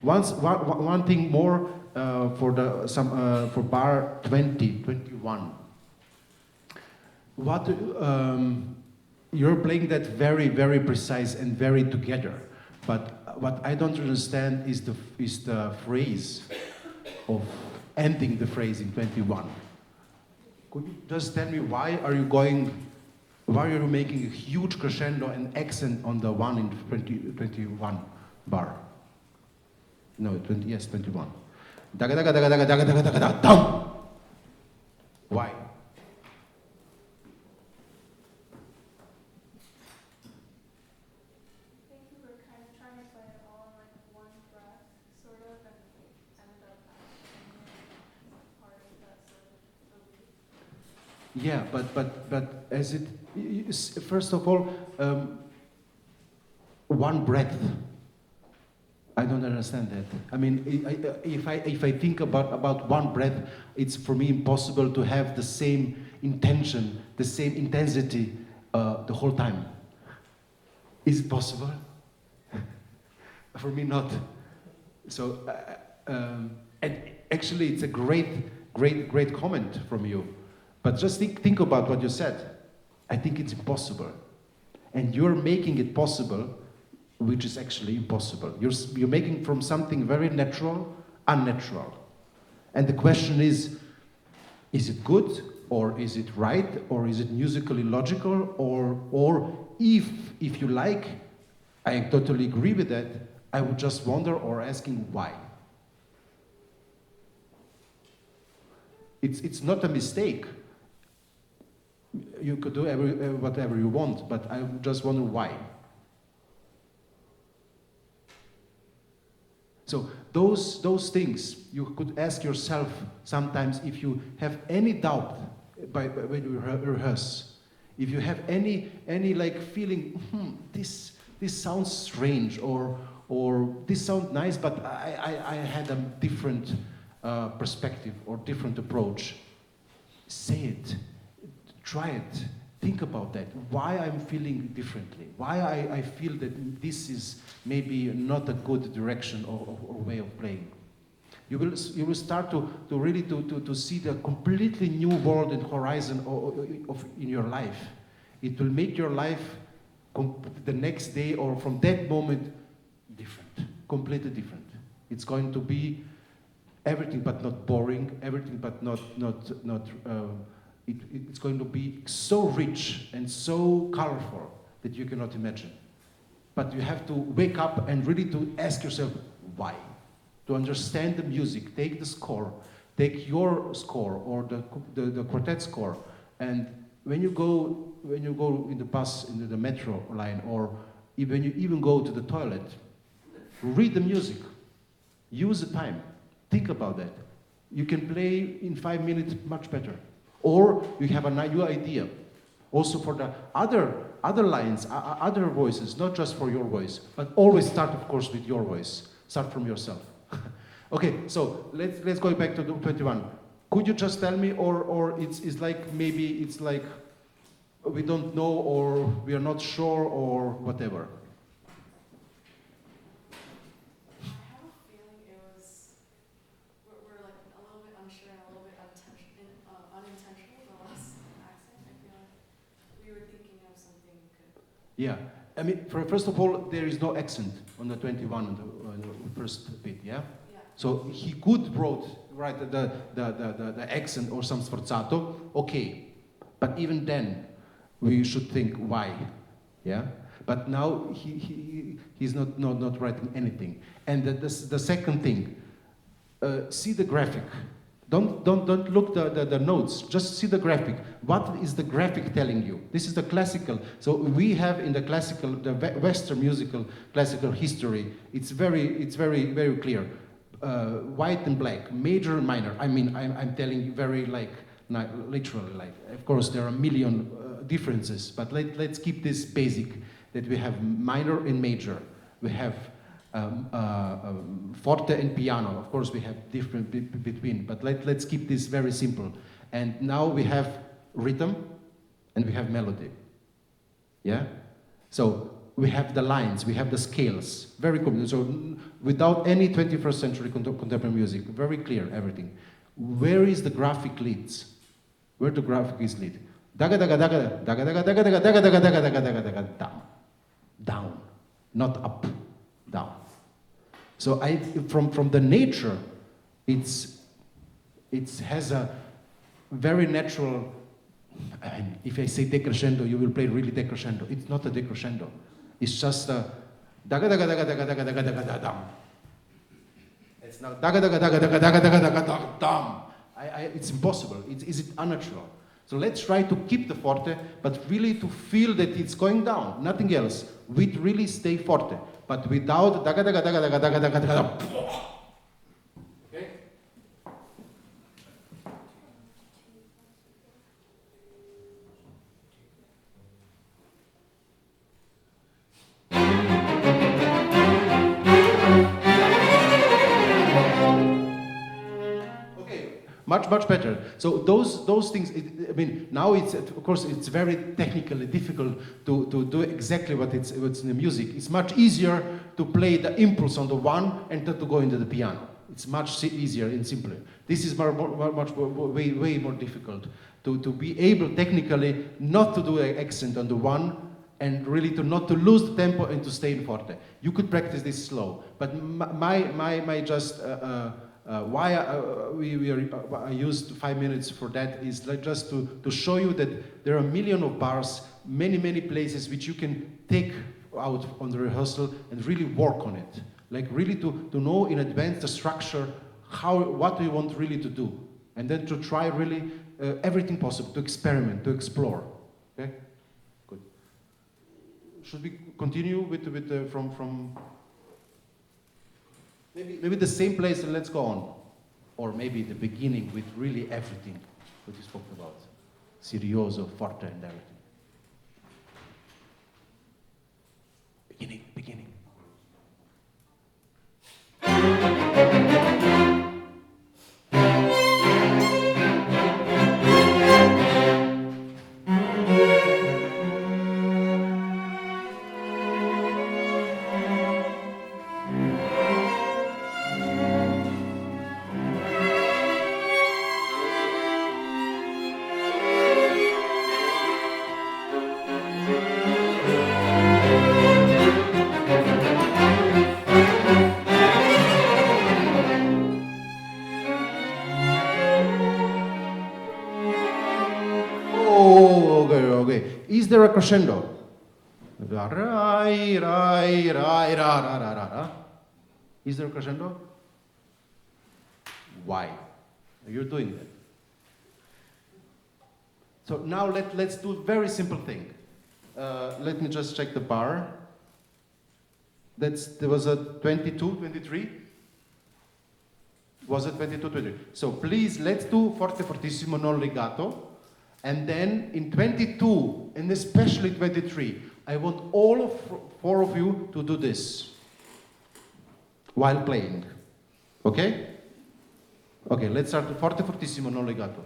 One thing more for bar 2021. What you're playing that very, very precise and very together, but what I don't understand is the phrase of ending the phrase in 21. Could you just tell me why are you making a huge crescendo and accent on the one in 2021 bar? No, 20, yes, 21. Daga daga daga daga daga daga daga daga dum. Why? I think we were kind of trying to play it all in like one breath, sort of, and we ended up having part of that sort of relief. Yeah, but as it first of all, one breath. I don't understand that. I mean, if I think about one breath, it's for me impossible to have the same intention, the same intensity the whole time. Is it possible? For me, not. So, and actually, it's a great comment from you. But just think about what you said. I think it's impossible, and you're making it possible, which is actually impossible. You're making from something very natural, unnatural. And the question is it good, or is it right, or is it musically logical, or if you like, I totally agree with that, I would just wonder or asking why. It's not a mistake. You could do whatever you want, but I just wonder why. So those things you could ask yourself sometimes if you have any doubt when you rehearse, if you have any like feeling, this sounds strange or this sounds nice, but I had a different perspective or different approach. Say it, try it. Think about that. Why I'm feeling differently. Why I feel that this is maybe not a good direction or way of playing. You will start to really to see the completely new world and horizon in your life. It will make your life the next day or from that moment different, completely different. It's going to be everything but not boring, everything but not it's going to be so rich and so colorful that you cannot imagine. But you have to wake up and really to ask yourself why. To understand the music, take the score, take your score or the quartet score, and when you go in the bus, in the metro line, or when you even go to the toilet, read the music, use the time, think about that. You can play in 5 minutes much better. Or you have a new idea. Also for the other lines, other voices, not just for your voice, but always start, of course, with your voice. Start from yourself. Okay, so let's go back to the 21. Could you just tell me, or it's like maybe it's like we don't know, or we are not sure, or whatever. Yeah, I mean, first of all, there is no accent on the 21 on the first bit, yeah? Yeah. So he could write the accent or some sforzato, okay. But even then, we should think why, yeah? But now he's not writing anything. And the second thing, see the graphic. Don't look the notes, just see the graphic. What is the graphic telling you? This is the classical. So we have in the classical, the Western musical classical history, it's very clear. White and black, major and minor. I mean, I'm telling you very like, literally like. Of course, there are a million differences, but let's keep this basic, that we have minor and major. We have forte and piano. Of course, we have different between, but let's keep this very simple. And now we have rhythm and we have melody. Yeah? So we have the lines, we have the scales, very cool. So without any 21st century contemporary music, very clear, everything. Where is the graphic leads? Where the graphic is lead? Daga daga daga daga daga daga daga daga daga daga daga daga daga down. Down. Not up. Down. So from the nature, it has a very natural, if I say decrescendo, you will play really decrescendo. It's not a decrescendo. It's just a daga daga daga daga daga daga daga daga down. It's now daga daga daga daga daga daga daga daga down. It's impossible. Is it unnatural? So let's try to keep the forte, but really to feel that it's going down, nothing else. We really stay forte, but without daga daga daga daga daga daga daga. Okay? Much better. So those things. I mean, now it's of course it's very technically difficult to do exactly what's in the music. It's much easier to play the impulse on the one and to go into the piano. It's much easier and simpler. This is way more difficult to be able technically not to do an accent on the one and really not to lose the tempo and to stay in forte. You could practice this slow, but my just. Why I used 5 minutes for that is like just to show you that there are a million of bars, many places which you can take out on the rehearsal and really work on it. Like really to know in advance the structure, what do you want really to do, and then to try really everything possible, to experiment, to explore. Okay, good. Should we continue with from? Maybe the same place and let's go on. Or maybe the beginning with really everything that you spoke about. Serioso, forte and everything. Beginning. Okay. Is there a crescendo? Is there a crescendo? Why? You're doing that. So now let's do a very simple thing. Let me just check the bar. There was a 22, 23? Was it 22, 23? So please, let's do forte fortissimo non legato. And then in 22, and especially 23, I want all of 4 of you to do this while playing. Okay? Okay, let's start forte fortissimo non legato.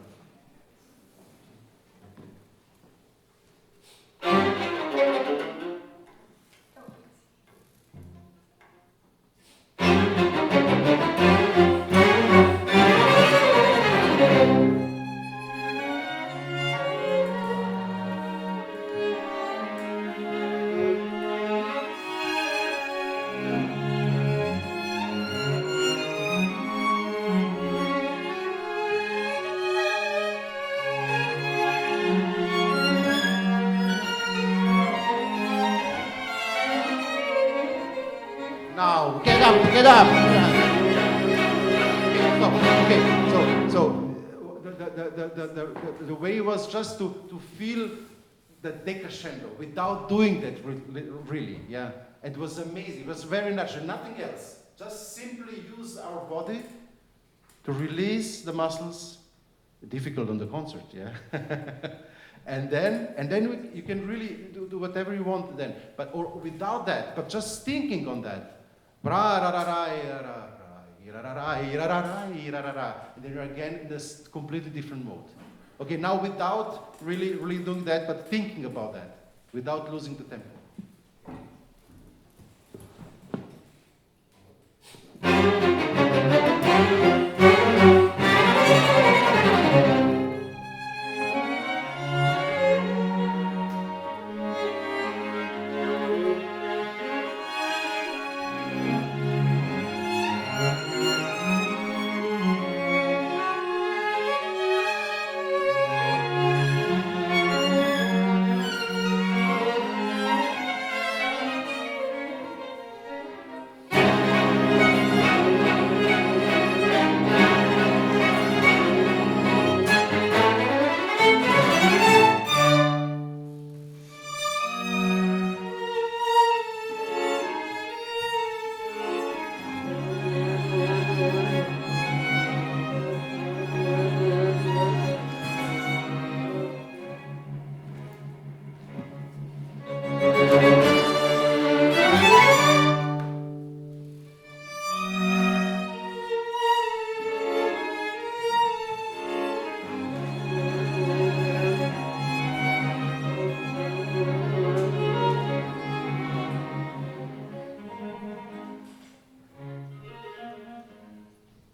Now, get up. Okay, so the way was just to feel the decrescendo without doing that really, yeah. It was amazing. It was very natural, nothing else. Just simply use our body to release the muscles. Difficult on the concert, yeah. And then you can really do whatever you want then, or without that, but just thinking on that. And then you're again in this completely different mode. Okay, now without really doing that, but thinking about that, without losing the tempo.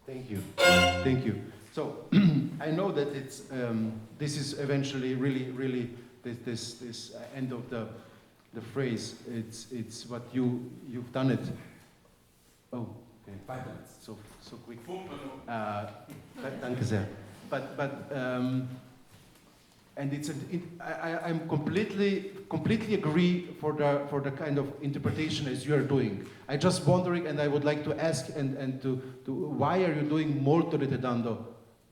Thank you. Thank you. So I know that it's this is eventually really this end of the phrase. It's what you've done it. Oh, okay. 5 minutes. So quick. Danke sehr. But and I'm completely agree for the kind of interpretation as you are doing. I just wondering, and I would like to ask and to why are you doing molto ritardando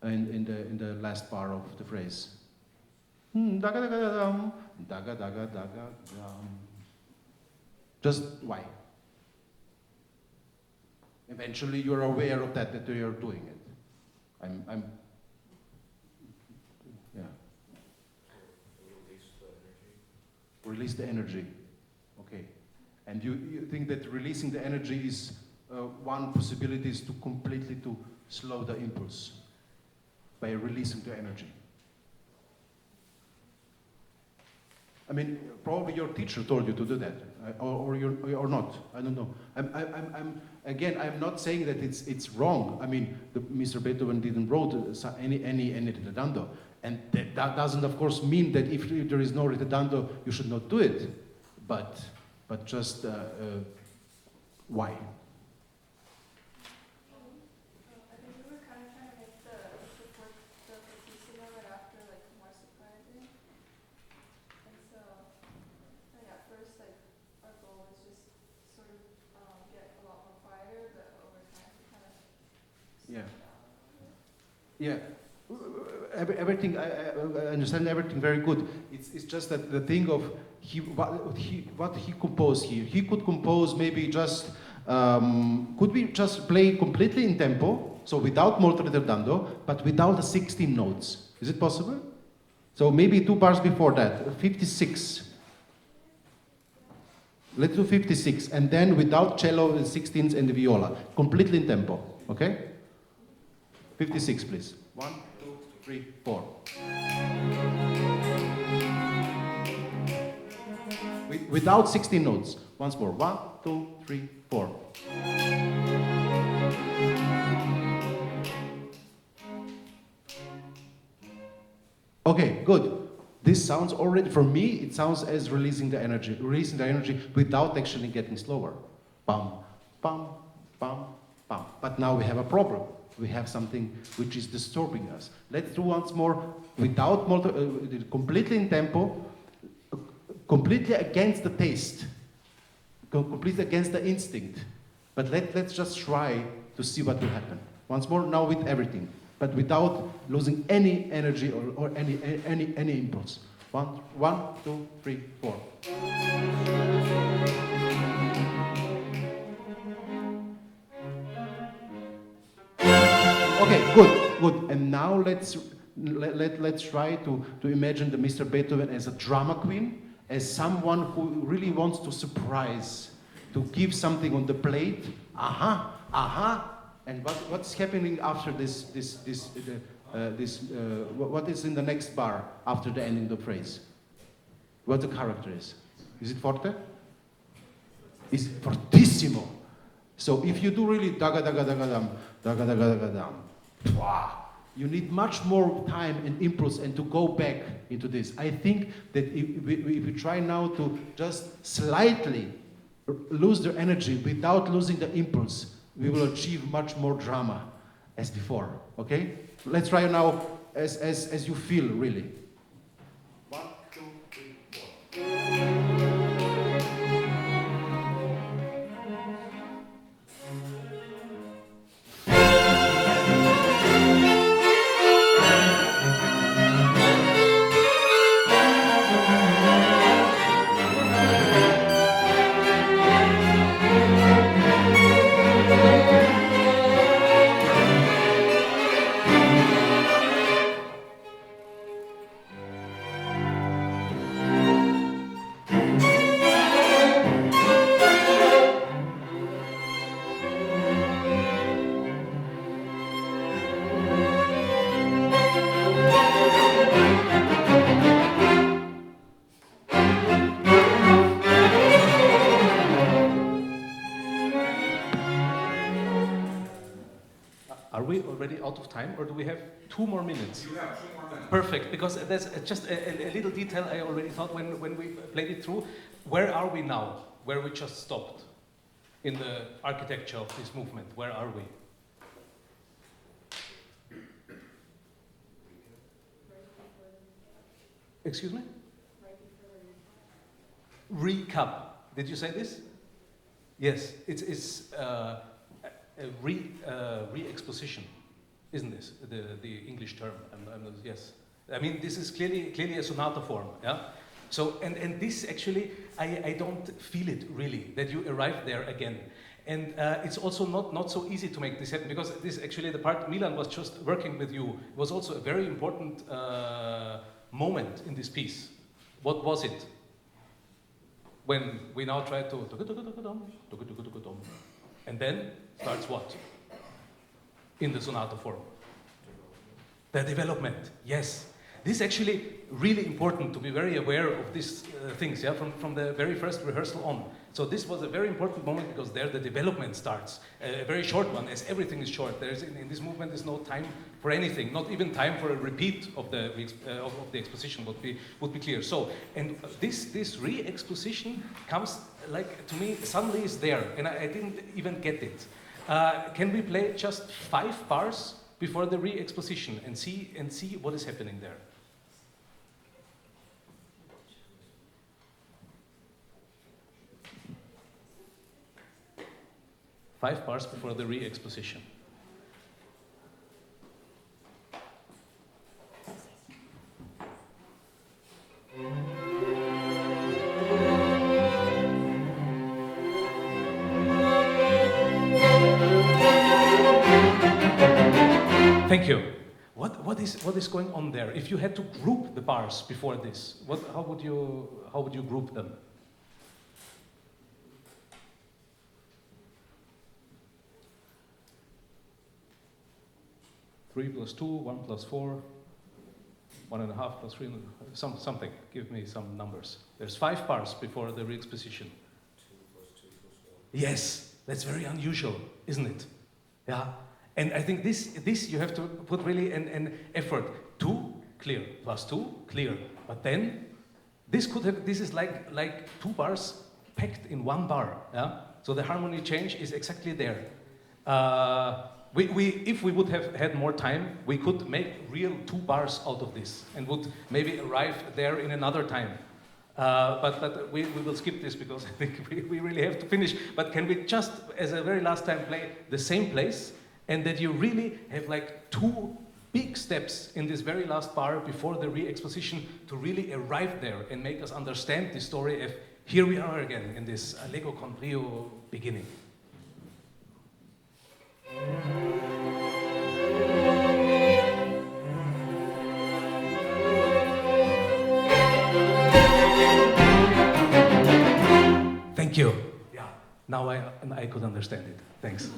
in the last part of the phrase? Daga daga dam, daga daga daga dam. Just why? Eventually, you're aware of that you're doing it. I'm yeah. Release the energy. Okay. And you think that releasing the energy is one possibility is to completely to slow the impulse by releasing the energy. I mean, probably your teacher told you to do that, or not. I don't know. I'm not saying that it's wrong. I mean, Mr. Beethoven didn't wrote any ritardando, and that doesn't, of course, mean that if there is no ritardando, you should not do it. But just why? I think we were kind of trying to make the fortissimo right after like more surprising. And so, at first, like our goal was just sort of get a lot more quieter, but over time we kind of Yeah. down. Yeah. Everything I understand everything very good. It's just that the thing of what he composed here. He could compose maybe just could we just play completely in tempo, so without molto ritardando, but without the 16 notes. Is it possible? So maybe 2 bars before that, 56. Let's do 56, and then without cello, the 16s, and the viola, completely in tempo. Okay? 56, please. 1, 2, 3, 4. Without 16 notes. Once more. 1, 2, 3, 4. Okay, good. This sounds already, for me, it sounds as releasing the energy without actually getting slower. Bum, bum, bum, bum. But now we have a problem. We have something which is disturbing us. Let's do once more without completely in tempo, completely against the taste, completely against the instinct. But let's just try to see what will happen. Once more, now with everything, but without losing any energy or any impulse. 1, 2, 3, 4. Okay, good. And now let's try to imagine the Mr. Beethoven as a drama queen, as someone who really wants to surprise, to give something on the plate. And what's happening after this? What is in the next bar after the ending of the phrase? What the character is? Is it forte? Is fortissimo? So if you do really daga daga daga dam, daga daga daga dam, pwah, you need much more time and impulse and to go back into this. I think that if we try now to just slightly lose the energy without losing the impulse, we will achieve much more drama as before. Okay? Let's try now as you feel really. 1, 2, 3, 4. Are we already out of time, or do we have 2 more minutes? You have 2 more minutes. Perfect, because there's just a little detail I already thought when we played it through. Where are we now? Where we just stopped in the architecture of this movement? Where are we? Excuse me? Recap. Did you say this? Yes, it's a re-exposition, isn't this the English term? Yes. I mean, this is clearly a sonata form, yeah? So, and this actually, I don't feel it really, that you arrive there again. And it's also not so easy to make this happen, because this actually, the part Milan was just working with you, was also a very important moment in this piece. What was it? When we now try to, and then starts what? In the sonata form. The development, yes. This is actually really important to be very aware of these things, yeah, from the very first rehearsal on. So this was a very important moment, because there the development starts. A very short one, as everything is short. There is, in this movement, there's no time for anything, not even time for a repeat of the exposition would be clear. So, and this re-exposition comes, like, to me, suddenly is there, and I didn't even get it. Can we play just 5 bars before the re-exposition and see what is happening there? Five bars before the re-exposition. Thank you. What is going on there? If you had to group the bars before this, how would you group them? Three plus 2, 1 plus 4, 1.5 plus 3, something. Give me some numbers. There's 5 bars before the re-exposition. 2 plus 2 plus 1. Yes, that's very unusual, isn't it? Yeah. And I think this you have to put really an effort. 2, clear, plus 2, clear. But then this is like 2 bars packed in 1 bar. Yeah. So the harmony change is exactly there. If we would have had more time, we could make real 2 bars out of this and would maybe arrive there in another time. But we will skip this, because I think we really have to finish. But can we just, as a very last time, play the same place, and that you really have like 2 big steps in this very last bar before the re-exposition to really arrive there and make us understand the story of here we are again in this Allegro con brio beginning. Thank you. Yeah. Now I could understand it. Thanks.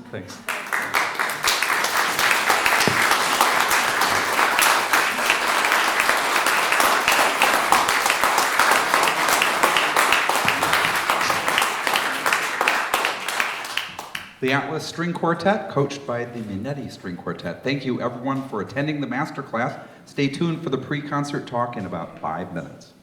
The Atlas String Quartet, coached by the Minetti String Quartet. Thank you everyone for attending the masterclass. Stay tuned for the pre-concert talk in about 5 minutes.